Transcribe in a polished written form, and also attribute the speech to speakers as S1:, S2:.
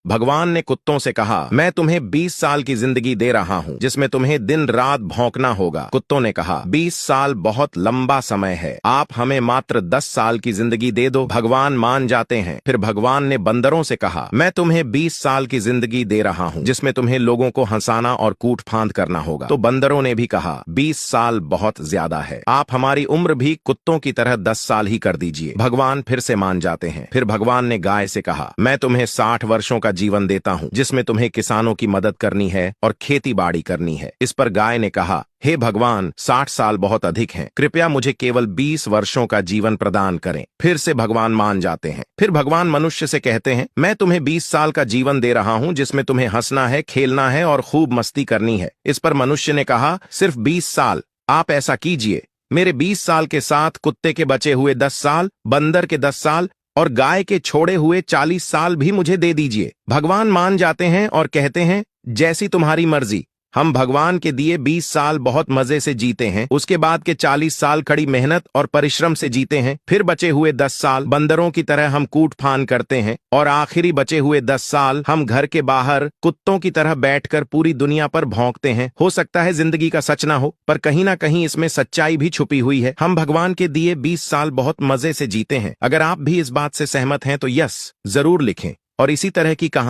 S1: भगवान ने कुत्तों से कहा, मैं तुम्हें 20 साल की जिंदगी दे रहा हूँ जिसमें तुम्हें दिन रात भौंकना होगा। कुत्तों ने कहा, 20 साल बहुत लंबा समय है, आप हमें मात्र 10 साल की जिंदगी दे दो। भगवान मान जाते हैं। फिर भगवान ने बंदरों से कहा, मैं तुम्हें 20 साल की जिंदगी दे रहा हूँ जिसमें तुम्हें लोगों को हंसाना और कूट फांद करना होगा। तो बंदरों ने भी कहा, 20 साल बहुत ज्यादा है, आप हमारी उम्र भी कुत्तों की तरह 10 साल ही कर दीजिए। भगवान फिर से मान जाते हैं। फिर भगवान ने गाय से कहा, मैं तुम्हें 60 वर्षों का जीवन देता हूँ जिसमें तुम्हें किसानों की मदद करनी है और खेती बाड़ी करनी है। इस पर गाय ने कहा, हे भगवान, 60 साल बहुत अधिक हैं, कृपया मुझे केवल 20 वर्षों का जीवन प्रदान करें। फिर से भगवान मान जाते हैं। फिर भगवान मनुष्य से कहते हैं, मैं तुम्हें 20 साल का जीवन दे रहा हूं जिसमें तुम्हें हंसना है, खेलना है और खूब मस्ती करनी है। इस पर मनुष्य ने कहा, सिर्फ 20 साल, आप ऐसा कीजिए, मेरे 20 साल के साथ कुत्ते के बचे हुए 10 साल, बंदर के 10 साल और गाय के छोड़े हुए 40 साल भी मुझे दे दीजिए। भगवान मान जाते हैं और कहते हैं, जैसी तुम्हारी मर्जी। हम भगवान के दिए 20 साल बहुत मजे से जीते हैं, उसके बाद के 40 साल कड़ी मेहनत और परिश्रम से जीते हैं, फिर बचे हुए 10 साल बंदरों की तरह हम कूट फान करते हैं और आखिरी बचे हुए 10 साल हम घर के बाहर कुत्तों की तरह बैठकर पूरी दुनिया पर भौंकते हैं। हो सकता है जिंदगी का सच ना हो, पर कहीं ना कहीं इसमें सच्चाई भी छुपी हुई है। हम भगवान के दिए 20 साल बहुत मजे से जीते हैं। अगर आप भी इस बात से सहमत हैं तो यस जरूर लिखें और इसी तरह की कहानी